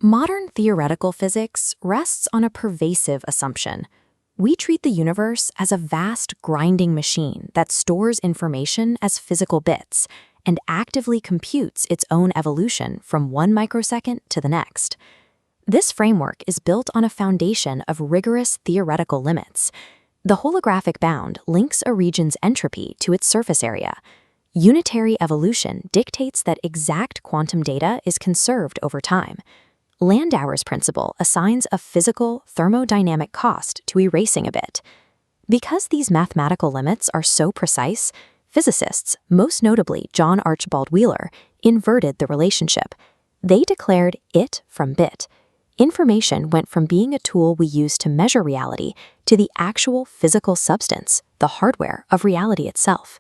Modern theoretical physics rests on a pervasive assumption. We treat the universe as a vast grinding machine that stores information as physical bits and actively computes its own evolution from one microsecond to the next. This framework is built on a foundation of rigorous theoretical limits. The holographic bound links a region's entropy to its surface area. Unitary evolution dictates that exact quantum data is conserved over time. Landauer's principle assigns a physical thermodynamic cost to erasing a bit. Because these mathematical limits are so precise, physicists, most notably John Archibald Wheeler, inverted the relationship. They declared it from bit. Information went from being a tool we use to measure reality to the actual physical substance, the hardware of reality itself.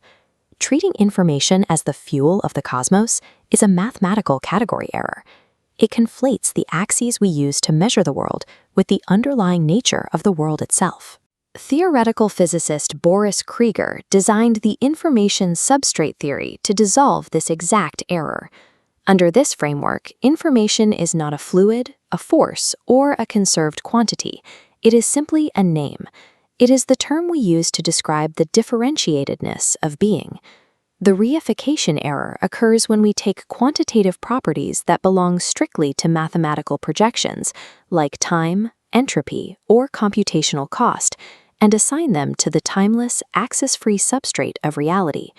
Treating information as the fuel of the cosmos is a mathematical category error. It conflates the axes we use to measure the world with the underlying nature of the world itself. Theoretical physicist Boris Kriger designed the Information Substrate Theory to dissolve this exact error. Under this framework, information is not a fluid, a force, or a conserved quantity. It is simply a name. It is the term we use to describe the differentiatedness of being. The reification error occurs when we take quantitative properties that belong strictly to mathematical projections, like time, entropy, or computational cost, and assign them to the timeless, axis-free substrate of reality.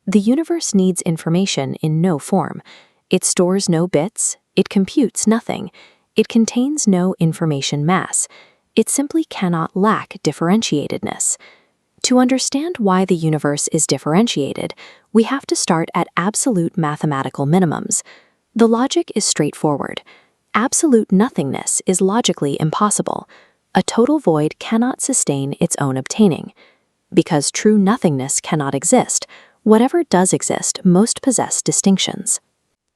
The universe needs information in no form. It stores no bits, it computes nothing, it contains no information mass. It simply cannot lack differentiatedness. To understand why the universe is differentiated, we have to start at absolute mathematical minimums. The logic is straightforward. Absolute nothingness is logically impossible. A total void cannot sustain its own obtaining. Because true nothingness cannot exist, whatever does exist must possess distinctions.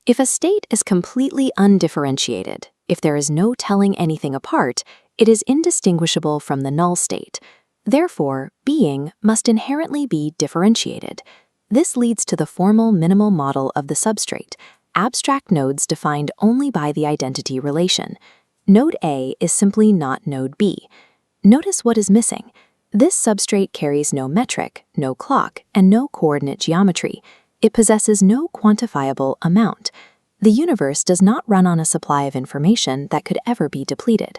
If a state is completely undifferentiated, if there is no telling anything apart, it is indistinguishable from the null state. Therefore, being must inherently be differentiated. This leads to the formal minimal model of the substrate, abstract nodes defined only by the identity relation. Node A is simply not node B. Notice what is missing. This substrate carries no metric, no clock, and no coordinate geometry. It possesses no quantifiable amount. The universe does not run on a supply of information that could ever be depleted.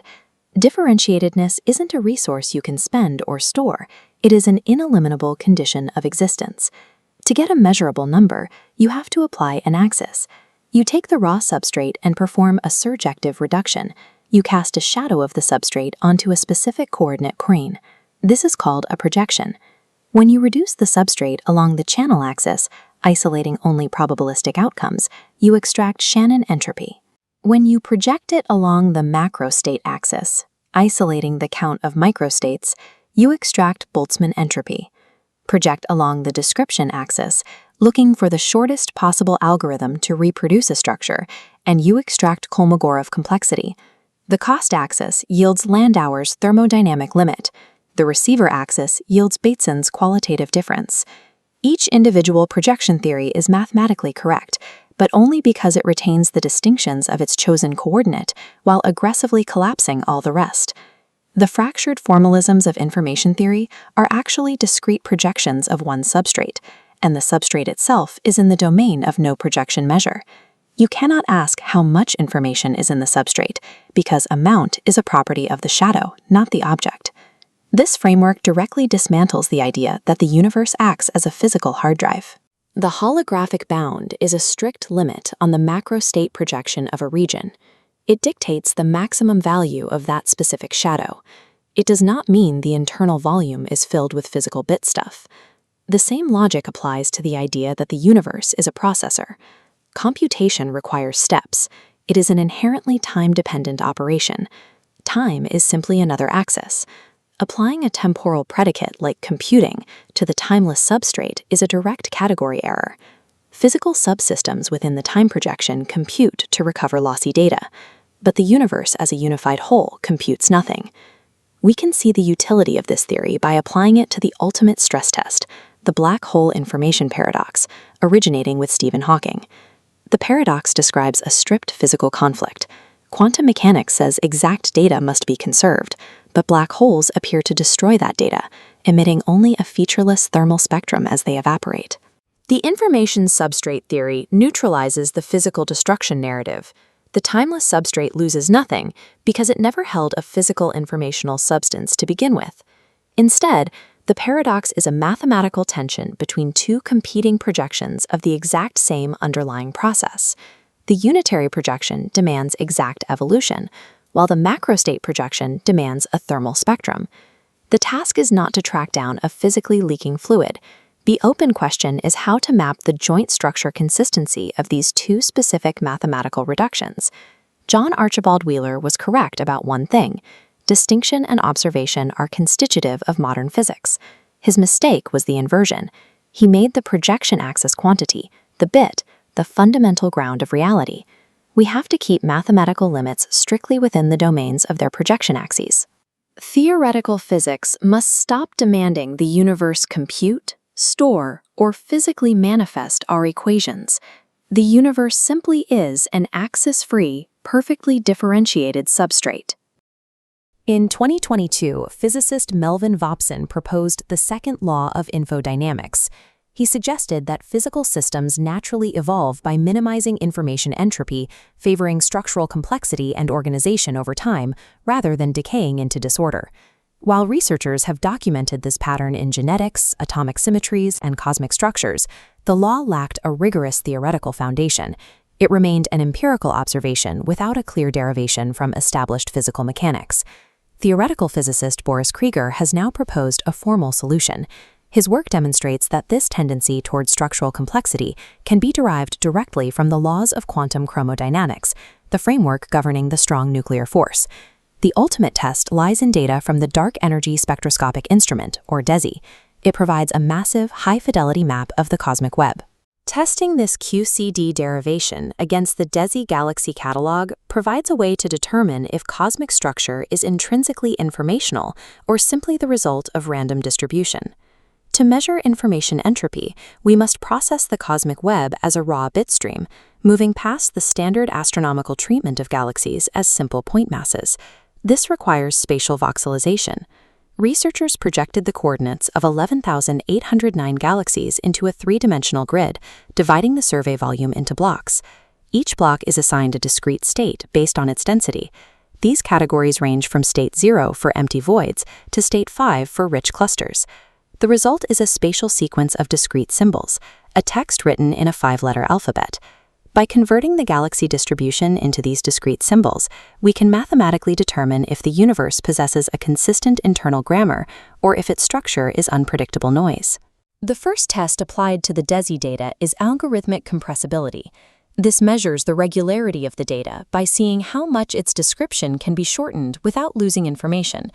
Differentiatedness isn't a resource you can spend or store. It is an ineliminable condition of existence. To get a measurable number, you have to apply an axis. You take the raw substrate and perform a surjective reduction. You cast a shadow of the substrate onto a specific coordinate crane. This is called a projection. When you reduce the substrate along the channel axis, isolating only probabilistic outcomes, you extract Shannon entropy. When you project it along the macrostate axis, isolating the count of microstates, you extract Boltzmann entropy. Project along the description axis, looking for the shortest possible algorithm to reproduce a structure, and you extract Kolmogorov complexity. The cost axis yields Landauer's thermodynamic limit. The receiver axis yields Bateson's qualitative difference. Each individual projection theory is mathematically correct, but only because it retains the distinctions of its chosen coordinate while aggressively collapsing all the rest. The fractured formalisms of information theory are actually discrete projections of one substrate, and the substrate itself is in the domain of no projection measure. You cannot ask how much information is in the substrate, because amount is a property of the shadow, not the object. This framework directly dismantles the idea that the universe acts as a physical hard drive. The holographic bound is a strict limit on the macrostate projection of a region. It dictates the maximum value of that specific shadow. It does not mean the internal volume is filled with physical bit stuff. The same logic applies to the idea that the universe is a processor. Computation requires steps. It is an inherently time-dependent operation. Time is simply another axis. Applying a temporal predicate like computing to the timeless substrate is a direct category error. Physical subsystems within the time projection compute to recover lossy data, but the universe as a unified whole computes nothing. We can see the utility of this theory by applying it to the ultimate stress test, the black hole information paradox, originating with Stephen Hawking. The paradox describes a stripped physical conflict. Quantum mechanics says exact data must be conserved, but black holes appear to destroy that data, emitting only a featureless thermal spectrum as they evaporate. The Information Substrate Theory neutralizes the physical destruction narrative. The timeless substrate loses nothing because it never held a physical informational substance to begin with. Instead, the paradox is a mathematical tension between two competing projections of the exact same underlying process. The unitary projection demands exact evolution, while the macrostate projection demands a thermal spectrum. The task is not to track down a physically leaking fluid. The open question is how to map the joint structure consistency of these two specific mathematical reductions. John Archibald Wheeler was correct about one thing: distinction and observation are constitutive of modern physics. His mistake was the inversion. He made the projection axis quantity, the bit, the fundamental ground of reality. We have to keep mathematical limits strictly within the domains of their projection axes. Theoretical physics must stop demanding the universe compute, store, or physically manifest our equations. The universe simply is an axis-free, perfectly differentiated substrate. In 2022, physicist Melvin Vopson proposed the second law of infodynamics. He suggested that physical systems naturally evolve by minimizing information entropy, favoring structural complexity and organization over time, rather than decaying into disorder. While researchers have documented this pattern in genetics, atomic symmetries, and cosmic structures, the law lacked a rigorous theoretical foundation. It remained an empirical observation without a clear derivation from established physical mechanics. Theoretical physicist Boris Kriger has now proposed a formal solution. His work demonstrates that this tendency toward structural complexity can be derived directly from the laws of quantum chromodynamics, the framework governing the strong nuclear force. The ultimate test lies in data from the Dark Energy Spectroscopic Instrument, or DESI. It provides a massive, high-fidelity map of the cosmic web. Testing this QCD derivation against the DESI galaxy catalog provides a way to determine if cosmic structure is intrinsically informational or simply the result of random distribution. To measure information entropy, we must process the cosmic web as a raw bit stream, moving past the standard astronomical treatment of galaxies as simple point masses. This requires spatial voxelization. Researchers projected the coordinates of 11,809 galaxies into a three-dimensional grid, dividing the survey volume into blocks. Each block is assigned a discrete state based on its density. These categories range from state 0 for empty voids to state 5 for rich clusters. The result is a spatial sequence of discrete symbols, a text written in a 5-letter alphabet. By converting the galaxy distribution into these discrete symbols, we can mathematically determine if the universe possesses a consistent internal grammar or if its structure is unpredictable noise. The first test applied to the DESI data is algorithmic compressibility. This measures the regularity of the data by seeing how much its description can be shortened without losing information.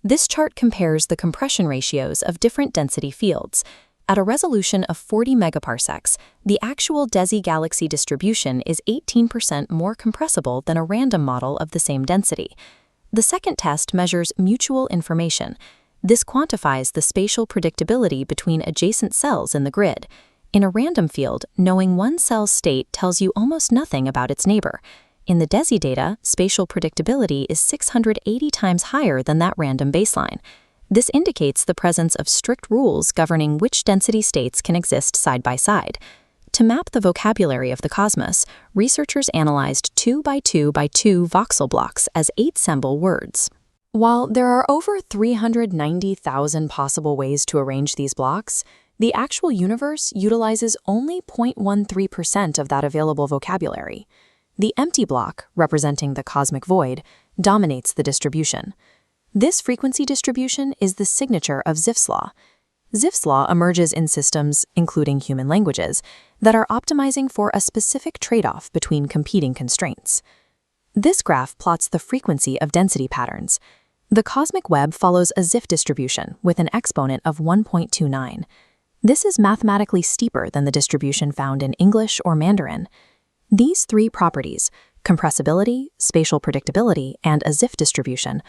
This chart compares the compression ratios of different density fields. At a resolution of 40 megaparsecs, the actual DESI galaxy distribution is 18% more compressible than a random model of the same density. The second test measures mutual information. This quantifies the spatial predictability between adjacent cells in the grid. In a random field, knowing one cell's state tells you almost nothing about its neighbor. In the DESI data, spatial predictability is 680 times higher than that random baseline. This indicates the presence of strict rules governing which density states can exist side by side. To map the vocabulary of the cosmos, researchers analyzed 2 by 2 by 2 voxel blocks as 8-symbol words. While there are over 390,000 possible ways to arrange these blocks, the actual universe utilizes only 0.13% of that available vocabulary. The empty block, representing the cosmic void, dominates the distribution. This frequency distribution is the signature of Zipf's law. Zipf's law emerges in systems, including human languages, that are optimizing for a specific trade-off between competing constraints. This graph plots the frequency of density patterns. The cosmic web follows a Zipf distribution with an exponent of 1.29. This is mathematically steeper than the distribution found in English or Mandarin. These three properties, compressibility, spatial predictability, and a Zipf distribution,